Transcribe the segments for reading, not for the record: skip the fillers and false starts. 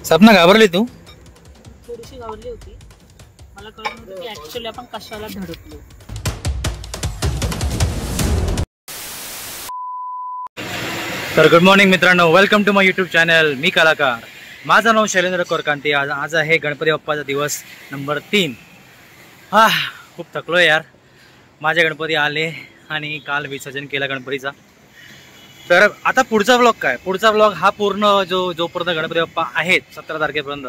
सपना घाबरली तू? थोडीशी घाबरली होती. मला कळत नव्हतं की ऍक्च्युअली आपण कशाला धडकलो. तर गुड मॉर्निंग मित्रांनो, welcome to my YouTube channel. मी कलाकार. माझं नाव शैलेंद्र कोरकांती. आज आहे गणपती बाप्पाचा दिवस नंबर 3. खूप थकलो यार. माझे गणपती आले आणि काल विसर्जन केला गणपतीचा. तर आता पुढचा व्लॉग काय? पुढचा व्लॉग हा पूर्ण जोपर्यंत गणपती बाप्पा आहेत 17 तारखेपर्यंत,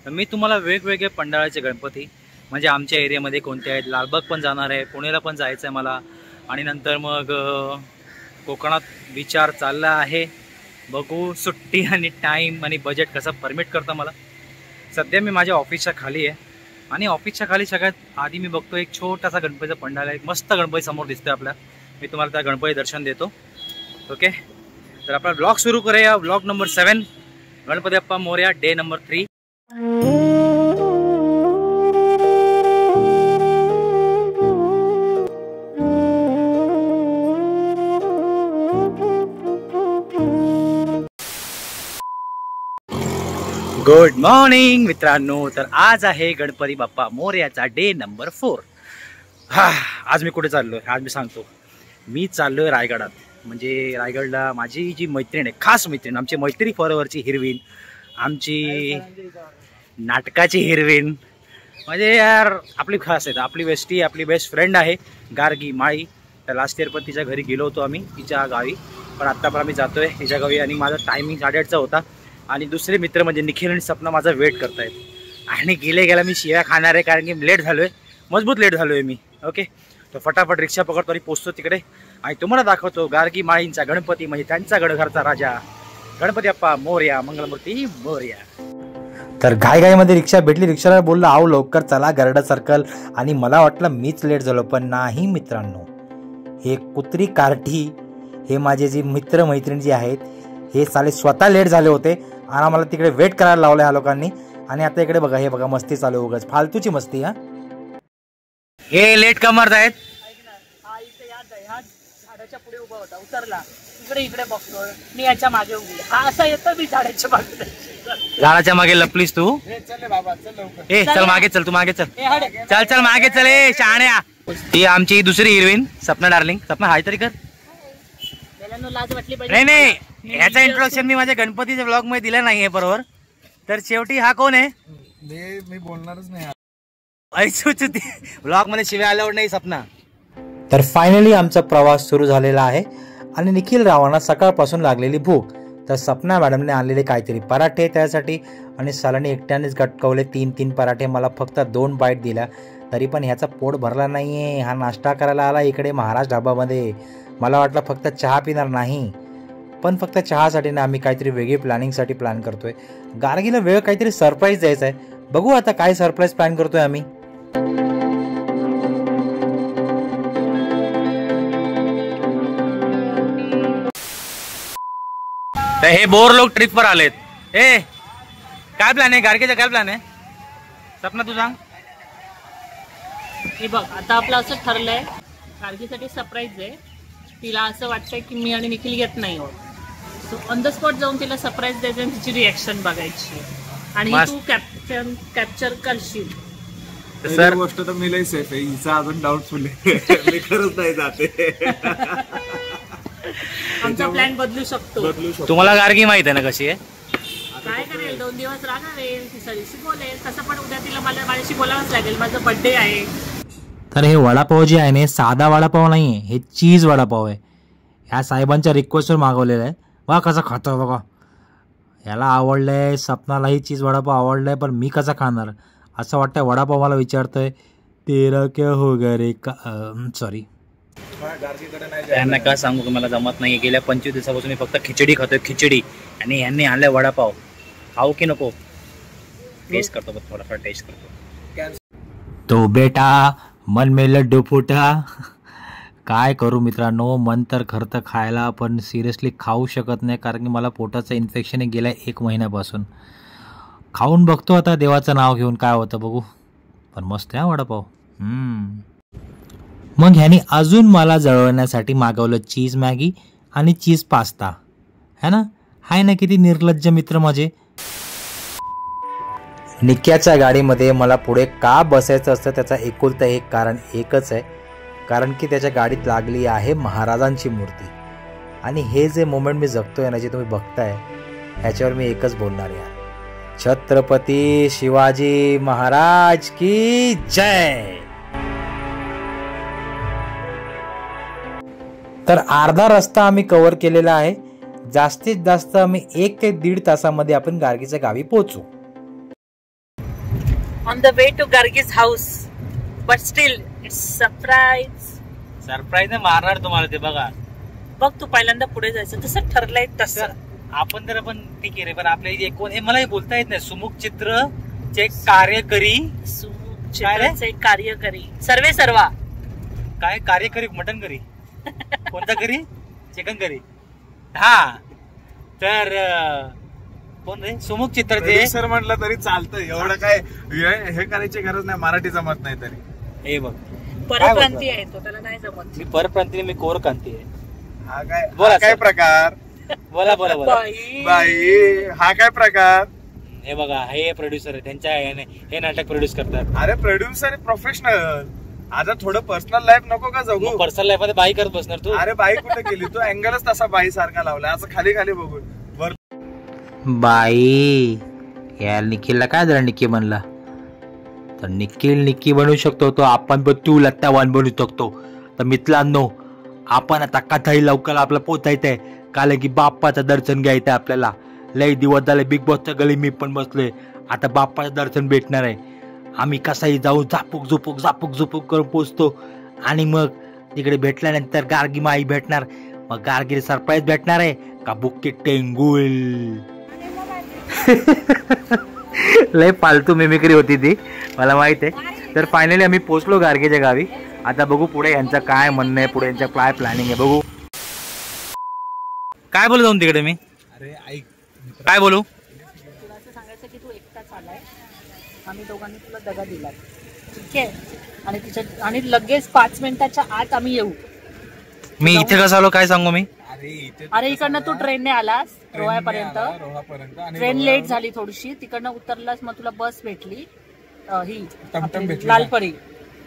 तर मी तुम्हाला वेगवेगळे पंडाळाचे गणपती म्हणजे आमच्या एरियामध्ये कोणते आहेत, लालबाग पण जाणार आहे, पुण्याला पण जायचं आहे मला, आणि नंतर मग कोकणात विचार चालला आहे. बघू सुट्टी आणि टाईम आणि बजेट कसं परमिट करतं मला. सध्या मी माझ्या ऑफिसच्या खाली आहे आणि ऑफिसच्या खाली सगळ्यात आधी मी बघतो एक छोटासा गणपतीचा पंडाल आहे. एक मस्त गणपती समोर दिसतोय आपल्या. मी तुम्हाला त्या गणपती दर्शन देतो. ओके, तर आपला ब्लॉग सुरू करूया. Blog number 7, Ganpati Bappa Morya, day number 3. Good morning मित्रांनो. तर आज आहे गणपती बाप्पा मोरयाचा डे नंबर 4. आज मी कुठे चाललोय? आज मी सांगतो. मी चाललोय रायगडात. म्हणजे रायगडला माझी जी मैत्रीण आहे, खास मैत्रीण, आमची मैत्री फॉरएव्हरची हिरवीन, आमची नाटकाची हिरवीन, म्हणजे यार आपली खास आहे, आपली बेस्टी, आपली बेस्ट फ्रेंड आहे गार्गी माळी. तर लास्ट इयर पण तिच्या घरी गेलो होतो आम्ही, तिच्या गावी. पण आत्ता पण आम्ही जातोय तिच्या गावी आणि माझा टायमिंग 8:30चा होता. आणि दुसरे मित्र म्हणजे निखिल आणि सपना माझा वेट करतायत. आणि गेल्या मी शिव्या खाणार आहे कारण की लेट झालोय, मजबूत लेट झालोय मी. ओके, तर फटाफट रिक्षा पकडतो आणि पोचतो तिकडे आणि तुम्हाला दाखवतो गार्गी माळींचा गणपती, म्हणजे त्यांचा गडघरचा राजा गणपती बाप्पा मोरया, मंगलमूर्ती मोरया. तर घाईमध्ये रिक्षा भेटली. रिक्षाला बोललो आव लवकर चला गरडा सर्कल, आणि मला वाटलं मीच लेट झालो, पण नाही मित्रांनो. हे कुत्री कार्टी, हे माझे जे मित्र मैत्रिणी जे आहेत, हे साले स्वतः लेट झाले होते आणि आम्हाला तिकडे वेट करायला लावलं ह्या लोकांनी. आणि आता इकडे बघा, हे बघा मस्ती चालू, उगाच फालतूची मस्ती. हे लेट का मारत आहेत? झाडाच्या पुढे उभा होता, उतरला, इकडे बघतो मी, याच्या मागे उभी. हा असा येतो मी झाडाच्या मागे. झाडाच्या मागे लपलीस तू? चल बाबा, चल लवकर. चल मागे चल, तू मागे चल. चल मागे चल. शहाण्या, ती आमची दुसरी हिरोईन सपना डार्लिंग. सपना हाय तरी कर. लाज वाटली पाहिजे. नाही, ह्याचा इंट्रोडक्शन मी माझ्या गणपतीच्या ब्लॉग मध्ये दिला नाहीये बरोबर. तर शेवटी हा कोण आहे? मी बोलणारच नाही. ब्लॉग मध्ये शिव्या आल्यावर नाही सपना. तर फायनली आमचा प्रवास सुरू झालेला आहे आणि निखिल रावांना सकाळपासून लागलेली भूक. तर सपना मॅडमने आणलेले काहीतरी पराठे त्यासाठी, आणि सलाने एकट्यानेच गटकवले 3 पराठे. मला फक्त 2 बाईट दिल्या, तरी पण ह्याचा पोट भरला नाहीये. हा नाश्ता करायला आला इकडे महाराज ढाबामध्ये. मला वाटलं फक्त चहा पिणार नाही, पण फक्त चहासाठी ना, आम्ही काहीतरी वेगळी प्लॅनिंगसाठी प्लॅन करतोय. गार्गीला वेळ काहीतरी सरप्राईज द्यायचा आहे. बघू आता काय सरप्राईज प्लॅन करतोय आम्ही. हे बोर लोक ट्रिप वर आलेत. काय प्लॅन आहे गार्गीचा? काय प्लॅन आहे सपना, तू सांग. हे बघ, आता आपलं असं ठरलंय, गार्गीसाठी सरप्राईज आहे. तिला असं वाटतंय की मी आणि निखिल घेत नाही आहोत. सो ऑन द स्पॉट जाऊन तिला सरप्राईज द्यायचं आणि तिची रिॲक्शन बघायची, आणि तू कॅप्चर करशील. सर गोष्ट तर मी लई सेफ आहे, हिचा अजून डाऊटफुल आहे. मी खरंच नाही जाते. आमचा प्लॅन बदलू शकतो. तुम्हाला गार्गी माहित आहे ना कशी आहे? काय करेल, 2 दिवस राहणार आहे, ती सरीशी बोलेल. तसं पण उद्या तिला माझ्याशी बोलावंच लागेल, माझा बर्थडे आहे. तर हे वडापाव जे आहे ना, साधा वडापाव नाही आहे, हे चीज वडापाव आहे. ह्या साहेबांच्या रिक्वेस्टवर मागवलेलं आहे. वा कसा खातो बघा. याला आवडलंय, सपनालाही चीज वडापाव आवडलाय, पण मी कसा खाणार असं वाटतंय. वडापाव मला विचारतोय तेरा क्या हो गा रे का, सॉरी. त्यांना का सांगू की मला जमत नाही. गेल्या 25 दिवसापासून मी फक्त खिचडी खातोय, खिचडी. आणि यांनी आणलाय वडापाव. खाऊ की नको? टेस्ट करतो, थोडाफार टेस्ट करतो. तो बेटा मन में लड्डू फुटा. काय करू मित्रांनो, मन तर खरं खायला, पण सिरियसली खाऊ शकत नाही कारण की मला पोटाचं इन्फेक्शन आहे गेल्या 1 महिन्यापासून. खाऊन बघतो आता देवाचं नाव घेऊन, काय होतं बघू. पण मस्त आहे वडापाव. मग ह्याने अजून मला जळवण्यासाठी मागवलं चीज मॅगी आणि चीज पास्ता, है ना. हाय ना, किती निर्लज्ज मित्र माझे. निक्याच्या गाडीमध्ये मला पुढे का बसायचं असतं त्याचा एकुलता एक कारण एकच आहे, कारण की त्याच्या गाडीत लागली आहे महाराजांची मूर्ती. आणि हे जे मोमेंट मी जगतोय ना, जे तुम्ही बघताय, ह्याच्यावर मी एकच बोलणार यार, छत्रपती शिवाजी महाराज की जय. तर अर्धा रस्ता आम्ही कव्हर केलेला आहे. जास्तीत जास्त आम्ही 1 ते 1.5 तासामध्ये आपण गार्गीच्या गावी पोहोचू. On the way to Gargi's house, but still it's surprise मारणार तुम्हाला ते. बघा बघ, तू पहिल्यांदा पुढे जायचं, तसं ठरलंय तसं. आपण तर आपण ठीक आहे रे, पण आपल्या इथे कोण, मला हे बोलता येत नाही, सुमुख चित्र चे कार्यकरी, कार्यकरी सर्वे सर्वा काय कार्यकरी, मटन करी कोणता करी, चिकन करी. हा तर कोण रे, सुमुख चित्र सर म्हटलं तरी चालतं, एवढं काय हे करायची गरज नाही, मराठी जमत नाही तरी. हे बघ, परप्रांती आहे तो, त्याला नाही जमत. मी परप्रांती, मी कोरक्रांती आहे. हा काय, बोला काय प्रकार, बोला बोला बोला. बाई हा काय प्रकार. हे बघा, हे प्रोड्युसर आहे, त्यांच्या हे नाटक प्रोड्यूस करतात. अरे प्रोड्युसर प्रोफेशनल, आता थोडं पर्सनल लाईफ नको का जगू. पर्सनल लाईफ मध्ये बाई करत बसणार तू. अरे बाई कुठे केली तू, अँगलच तसा बाई सारखा लावला, असं खाली खाली बघून. बाई यार, निखिलला काय झालं, निक्की म्हणला तर निखिल निक्की बनवू शकतो तो, आपण पण तू लत्तावान बनवू शकतो. तर मित्रांनो, आपण आता कथाही लवकर आपल्याला पोचायचंय, कारण की बाप्पाचं दर्शन घ्यायचंय आपल्याला. लई दिवस झाले बिग बॉसच्या गली मी पण बसलोय, आता बाप्पाचं दर्शन भेटणार आहे. आम्ही कसाही जाऊ, झापूक झुपूक झापूक झुपूक करून पोचतो. आणि मग तिकडे भेटल्यानंतर गार्गी माई भेटणार, मग गार्गीला सरप्राईज भेटणार आहे का बुक्के टेंगुल. लय फालतू मिमिक्री होती ती, मला माहित आहे. तर फायनली आम्ही पोहोचलो गार्गीच्या गावी. आता बघू पुढे यांचं काय म्हणणं आहे, पुढे यांचं काय प्लॅनिंग आहे, बघू. काय बोलू जाऊन तिकडे मी, अरे ऐक, काय बोलू. तुला असं सांगायचं की तू एकटाच आलाय, आम्ही दोघांनी तुला दगा दिला, ठीक आहे, आणि लगेच 5 मिनिटाच्या आत आम्ही येऊ. मी इथे कसं आलो काय सांगू मी. अरे इकडनं तू ट्रेनने आलास रोह्यापर्यंत, ट्रेन लेट झाली थोडीशी, तिकडनं उतरलास, मग तुला बस भेटली ही लालपरी,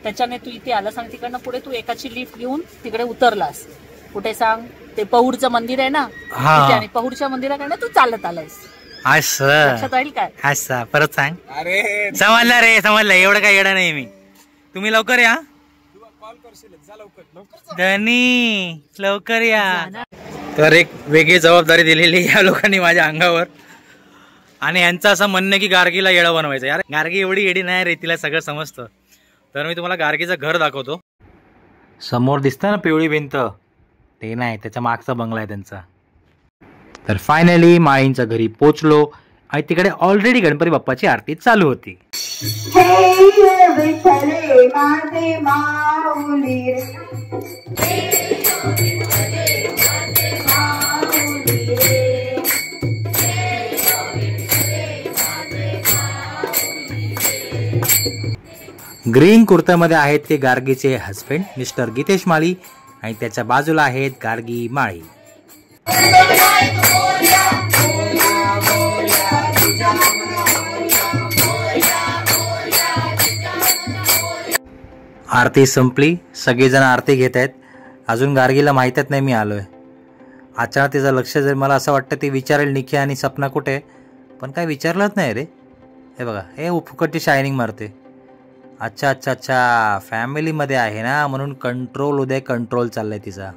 त्याच्याने तू इथे आलास, आणि तिकडनं पुढे तू एकाची लिफ्ट घेऊन तिकडे उतरलास. कुठे सांग, ते पहुडचं मंदिर आहे ना, आणि पहुडच्या मंदिराकडे तू चालत आलायस. लक्षात राहील काय. अच्छा, परत सांग. अरे समजला रे, समजलं, एवढं काय येडा नाही मी. तुम्ही लवकर या, कॉल करशील, जा लवकर धनी, लवकर या. तर एक वेगळी जबाबदारी दिलेली या लोकांनी माझ्या अंगावर, आणि यांचं असं म्हणणं की गार्गीला येडा बनवायचं. यार गार्गी एवढी येडी नाही रे, तिला सगळं समजतं. तर मी तुम्हाला गार्गीचं घर दाखवतो. समोर दिसतं ना पिवळी भिंत, ते नाही, त्याच्या मागचा बंगला आहे त्यांचा. तर फायनली माळींच्या घरी पोचलो, आणि तिकडे ऑलरेडी गणपती बाप्पाची आरती चालू होती. ग्रीन कुर्त्यामध्ये आहेत ते गार्गीचे हस्बंड मिस्टर गीतेश माळी, आणि त्याच्या बाजूला आहेत गार्गी माळी. आरती संपली, सगळेजण आरती घेत आहेत. अजून गार्गीला माहीतच नाही मी आलोय. अचानक तिचं लक्ष, जर मला असं वाटतं ते विचारेल निकी आणि सपना कुठे, पण काय विचारलंच नाही रे. हे बघा, हे फुकटची शायनिंग मारते. अच्छा अच्छा अच्छा, फॅमिलीमध्ये आहे ना, म्हणून कंट्रोल उद्या कंट्रोल चाललाय तिचा.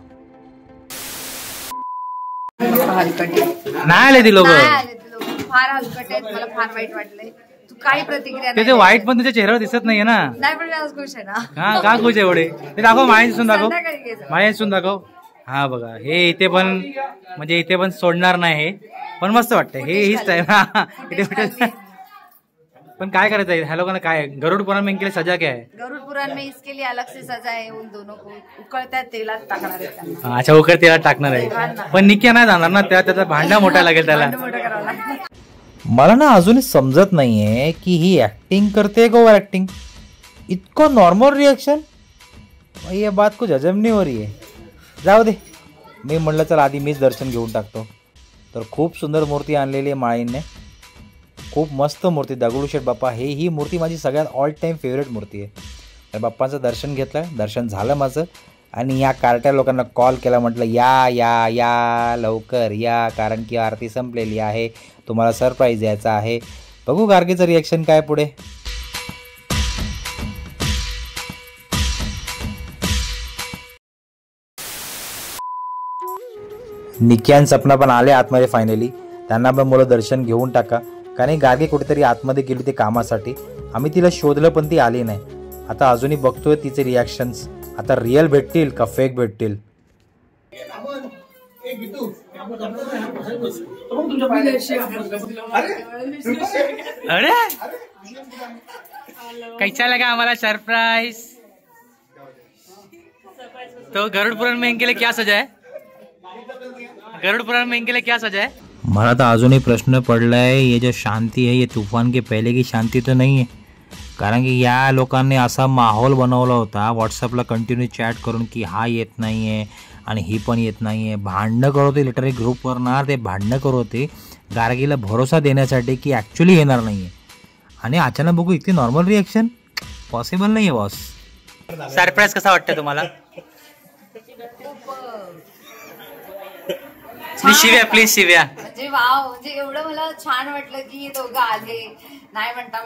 नाही आले ती लोक, फार हलकट आहेत, मला फार वाईट वाटलंय. तू काही प्रतिक्रिया ते वाईट पण त्याच्या चेहऱ्यावर दिसत नाहीये ना. नाही, पण आज खुश आहे ना. हा, का खुश एवढे, ते दाखव, माया दिसून दाखव, संध्याकाळी घे जा. माया दिसून दाखव. हा बघा, हे इथे पण, म्हणजे इथे पण सोडणार नाही हे, पण मस्त वाटतंय. हे हीच टाइम. पण काय करायचं आहे ह्या लोकांना, काय गरुड पुराण में इनके लिए सजा क्या है. गरुड़ पुराण में इसके लिए अलग से सजा है, उन दोनों को उकळत्या तेलात टाकणार आहे त्यांना. अच्छा, उकळ तेलात टाकणार आहे, पण निक्या नाही जाणार ना, त्याचा भांडा मोठा लागेल त्याला. मोठं करावं लागतं. मला ना अजूनही समजत नाहीये की ही ऍक्टिंग करते का ओव्हर ऍक्टिंग. इतकं नॉर्मल रिएक्शन, ये बात कुछ हजम नहीं हो रही है. जाऊ दे, मी म्हणलं चल आधी मीच दर्शन घेऊन टाकतो. तर खूप सुंदर मूर्ती आणलेली आहे माळींने, खूप मस्त मूर्ती दगडूशेठ बाप्पा ही मूर्ती माझी सगळ्यात ऑल टाईम फेवरेट मूर्ती आहे. तर बाप्पांचं दर्शन घेतलं, दर्शन झालं माझं आणि या कार्ट्या लोकांना कॉल केला, म्हटलं या या या लवकर या, कारण की आरती संपलेली आहे, तुम्हाला सरप्राईज द्यायचा आहे. बघू गार्गीचं रिॲक्शन काय पुढे. निकी आणि सपना पण आले आतमध्ये फायनली. त्यांना पण मुलं दर्शन घेऊन टाका, कारण गार्गी कुठेतरी आतमध्ये गेली होती कामासाठी. आम्ही तिला शोधलं पण ती आली नाही. आता अजूनही बघतोय तिचे रिॲक्शन्स. आता रिअल भेटतील का फेक भेटतील. अरे कैसा लगा हमारा सरप्राइज. तो गरुड़ पुराण में इनके लिए क्या सजा है? गरुड़ पुराण में इनके लिए क्या सजा है? मला तर अजूनही प्रश्न पडलाय, ये जो शांति है ये तूफान के पहले की शांति तो नहीं है. कारण की या लोकांनी असा माहोल बनवला होता व्हॉट्सअपला कंटिन्यू चॅट करून की हा येत नाही आहे आणि ही पण येत नाही आहे. भांडणं करत होते लिटरली ग्रुपवर ना, ते भांडणं करत होते गार्गीला भरोसा देण्यासाठी की ॲक्च्युली येणार नाही आहे. आणि अचानक बघू इतकी नॉर्मल रिॲक्शन पॉसिबल नाही आहे बॉस. सरप्राईज कसा वाटतं तुम्हाला? शिव्या प्लीज शिव्या. म्हणजे वाव, म्हणजे एवढं मला छान वाटलं की दोघं आले, नाही म्हणता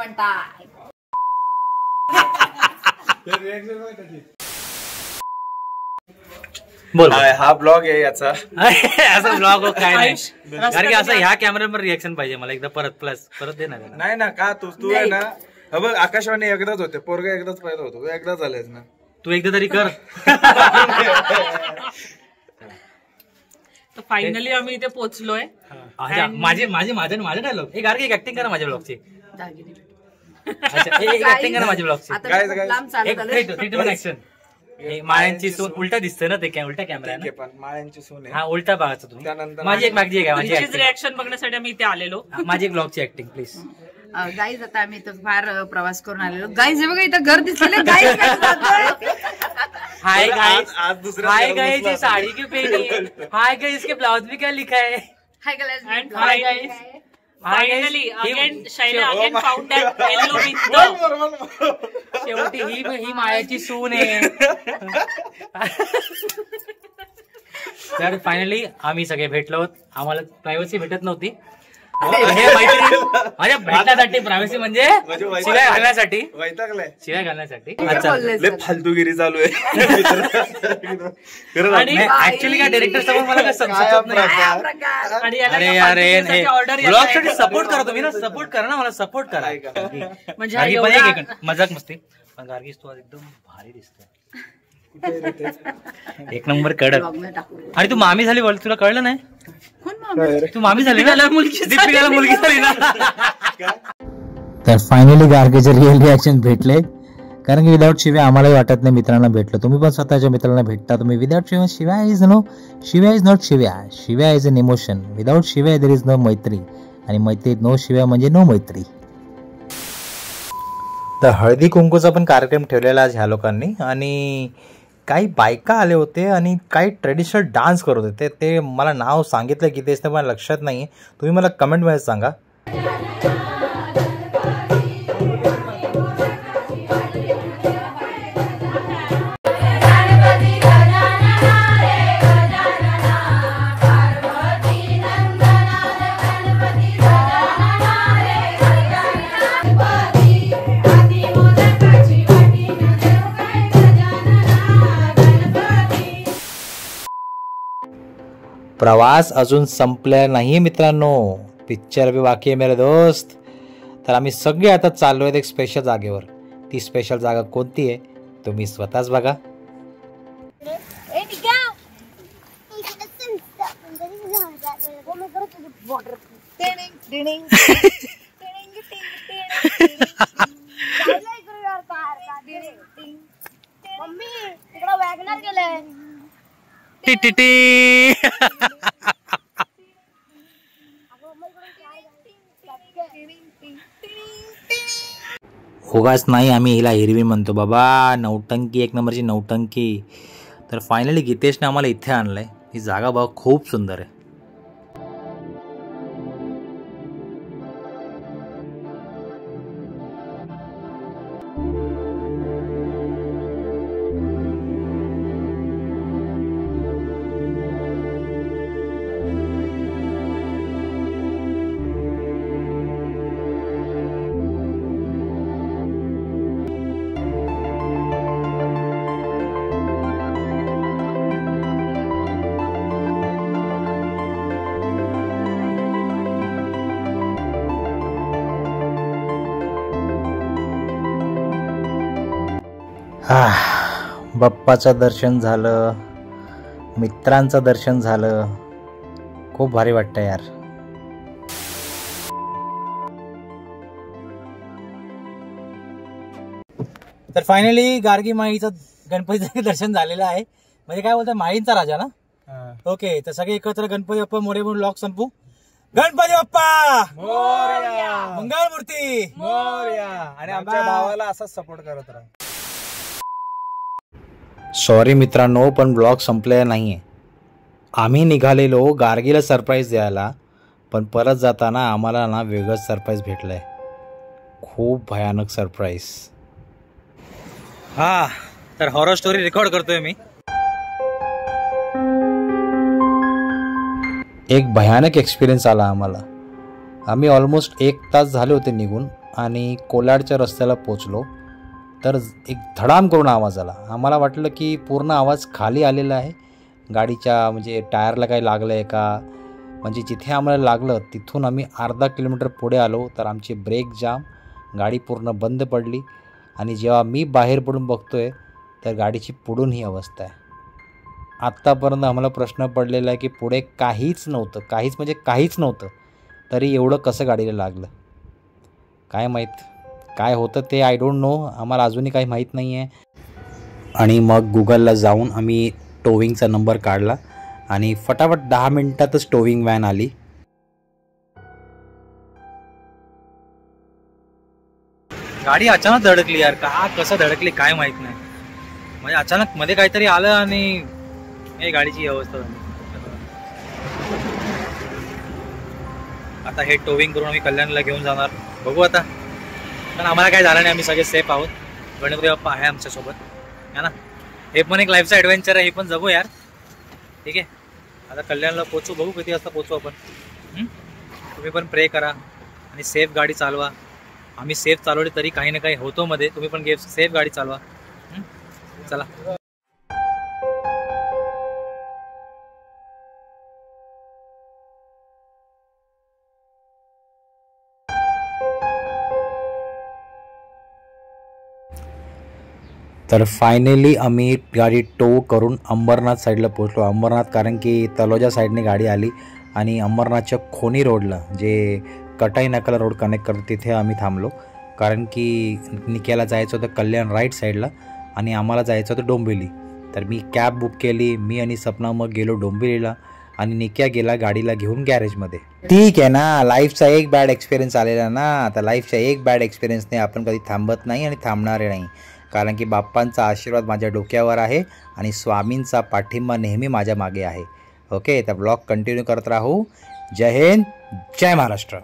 बोल. हा ब्लॉग आहे याचा. असं ब्लॉग काय नाही, कारण की असं ह्या कॅमेऱ्यावर रिएक्शन पाहिजे मला एकदा परत दे ना. नाही ना का तू आहे ना, हा बघ आकाशवाणी एकदाच होते, पोरगा एकदाच पाहिजे होतो, एकदाच झालेस ना तू एकदा तरी कर. तर फायनली आम्ही इथे पोहोचलोय. माझे डायलॉग एक गार्गी एक ऍक्टिंग करा माझ्या ब्लॉगची. एक ऍक्टिंग करा माझ्या ब्लॉगची. ऍक्शन. माळ्यांची सून उलटा दिसतं ना, ते काय उलटा कॅमेरा पण माळ्यांची सून आहे. हा उलटा बघायचं तुम्ही. त्यानंतर माझी तुमचीच रिॲक्शन बघण्यासाठी आम्ही इथे आलेलो. माझी एक ब्लॉगची ऍक्टिंग प्लीज. गाईज आता आम्ही इथं फार प्रवास करून आलेलो. गाईज हे बघा इथं घर दिसलेलं. गाईज हाय गाइस, आज दुसरा हाय गाइस, ये साड़ी क्यों पहनी है? हाय गाइस, इसके ब्लाउज में क्या लिखा है? Hi guys. And hi guys. Finally, again, Shaila again found that yellow window. शेवटी ही मायाची सून आहे. तर फायनली आम्ही सगळे भेटलो. आम्हाला प्रायव्हसी भेटत नव्हती. हे माझ्या भेटण्यासाठी प्रायव्हसी म्हणजे शिवाय घालण्यासाठी. वैतागलाय शिवाय घालण्यासाठी. लय फालतूगिरी चालू आहे. आणि ऍक्च्युली काय डायरेक्टर समोर मला काय समजत नाही. आणि याला अरे एका यार पार्टीसाठी order येत ब्लॉग आहे. साठी सपोर्ट करा तुम्ही ना, सपोर्ट करा ना मला, सपोर्ट करा. म्हणजे गार्गी पण एवढा- एक मजाक मस्ती. पण गार्गीस तू आज एकदम भारी दिसते. एक नंबर कडक. आणि तू मामी झाली बोल, तुला कळलं नाही? तू मामी झाली ना, दीपिकाला मुलगी झाली ना. तर फायनली गार्गीचे रिअल रिॲक्शन भेटले. कारण की विदाऊट शिव्या आम्हालाही वाटत नाही मित्रांना भेटलं. तुम्ही पण स्वतःच्या मित्रांना भेटता. तुम्ही विदाऊट शिव्या, शिव्या इज नॉट शिव्या. शिव्या इज एन इमोशन. विदाऊट शिव्या देर इज नो मैत्री, आणि मैत्री नो शिव्या म्हणजे नो मैत्री. तर हळदी कुंकूचा पण कार्यक्रम ठेवलेला आज ह्या लोकांनी. आणि काही बायका आले होते आणि काही ट्रेडिशनल डान्स करत होते. ते मला नाव सांगितलं की तेच तर मला लक्षात नाही. तुम्ही मला कमेंटमध्ये सांगा. प्रवास अजून संपला नाही मित्रांनो, पिक्चर भी बाकी आहे मेरे दोस्त. तर आम्ही सगळे आता चाललो आहेत एक स्पेशल जागेवर. ती स्पेशल जागा कोणती आहे तुम्ही स्वतःच बघा. उगाच नाही आम्ही हिला हिरवी म्हणतो बाबा, नौटंकी, एक नंबरची नौटंकी. तर फायनली गीतेशने आम्हाला इथे आणलंय. ही जागा बघा खूप सुंदर आहे. बाप्पाचं दर्शन झालं, मित्रांचं दर्शन झालं, खूप भारी वाटतं यार. तर फायनली गार्गी माईचं गणपतीचं दर्शन झालेलं आहे. म्हणजे काय बोलतात, माईंचा राजा ना. ओके, तर सगळे एकत्र गणपती बाप्पा मोरे म्हणून लॉक संपू. गणपती बाप्पा मोरया, मंगळमूर्ती मोरया. आणि आमच्या भावाला असाच सपोर्ट करत राहा. सॉरी मित्रांनो, पण ब्लॉग संपलेला नाहीये. आम्ही निघालेलो गार्गीला सरप्राईज द्यायला, पण परत जाताना आम्हाला ना वेगळंच सरप्राईज भेटलंय. खूप भयानक सरप्राईज. हा, तर हॉरर स्टोरी रेकॉर्ड करतोय मी. एक भयानक एक्सपिरियन्स आला आम्हाला. आम्ही ऑलमोस्ट 1 तास झाले होते निघून आणि कोलाडच्या रस्त्याला पोचलो तर एक धडाम करून आवाज आला. आम्हाला वाटलं की पूर्ण आवाज खाली आलेला आहे गाडीच्या, म्हणजे टायरला काही लागलं आहे का. म्हणजे जिथे आम्हाला लागलं तिथून आम्ही अर्धा किलोमीटर पुढे आलो तर आमची ब्रेक जाम, गाडी पूर्ण बंद पडली. आणि जेव्हा मी बाहेर पडून बघतोय तर गाडीची पुढून ही अवस्था आहे. आत्तापर्यंत आम्हाला प्रश्न पडलेला आहे की पुढे काहीच नव्हतं, काहीच म्हणजे काहीच नव्हतं, तरी एवढं कसं गाडीला लागलं काय माहीत. काय होतं ते आय डोंट नो, आम्हाला अजूनही काही माहीत नाही आहे. आणि मग गुगलला जाऊन आम्ही टोविंगचा नंबर काढला आणि फटाफट 10 मिनिटातच टोविंग व्हॅन आली. गाडी अचानक धडकली यार, का कसं धडकली काय माहित नाही. म्हणजे अचानक मध्ये काहीतरी आलं आणि हे गाडीची अवस्था झाली. आता हे टोविंग करून आम्ही कल्याणला घेऊन जाणार, बघू आता. पण आम्हाला काय झालं नाही, आम्ही सगळे सेफ आहोत. गणपती बाप्पा आहे आमच्यासोबत है ना. हे पण एक लाईफचा ॲडव्हेंचर आहे, हे पण जगू यार. ठीक आहे, आता कल्याणला पोचू, बघू किती वाजता पोचू आपण. तुम्ही पण प्रे करा आणि सेफ गाडी चालवा. आम्ही सेफ चालवली तरी काही ना काही होतो मध्ये, तुम्ही पण सेफ गाडी चालवा. चला. तर फायनली आम्ही गाडी टो करून अंबरनाथ साईडला पोहोचलो. अंबरनाथ कारण की तलोजा साईडने गाडी आली आणि अंबरनाथच्या खोनी रोडला, जे कटाई नाकाला रोड कनेक्ट करतो, तिथे आम्ही थांबलो. कारण की निक्याला जायचं होतं कल्याण राईट साईडला आणि आम्हाला जायचं होतं डोंबिवली. तर मी कॅब बुक केली, मी आणि सपना मग गेलो डोंबिवलीला आणि निक्या गेला गाडीला घेऊन गॅरेजमध्ये. ठीक आहे ना, लाईफचा एक बॅड एक्सपिरियन्स आलेला ना, आता लाईफच्या एक बॅड एक्सपिरियन्सने आपण कधी थांबत नाही आणि थांबणारे नाही. कारण की बाप्पांचा आशीर्वाद माझ्या डोक्यावर आहे आणि स्वामींचा पाठिंबा नेहमी माझ्या मागे आहे. ओके, तर ब्लॉग कंटिन्यू करत राहू. जय हिंद, जय महाराष्ट्र.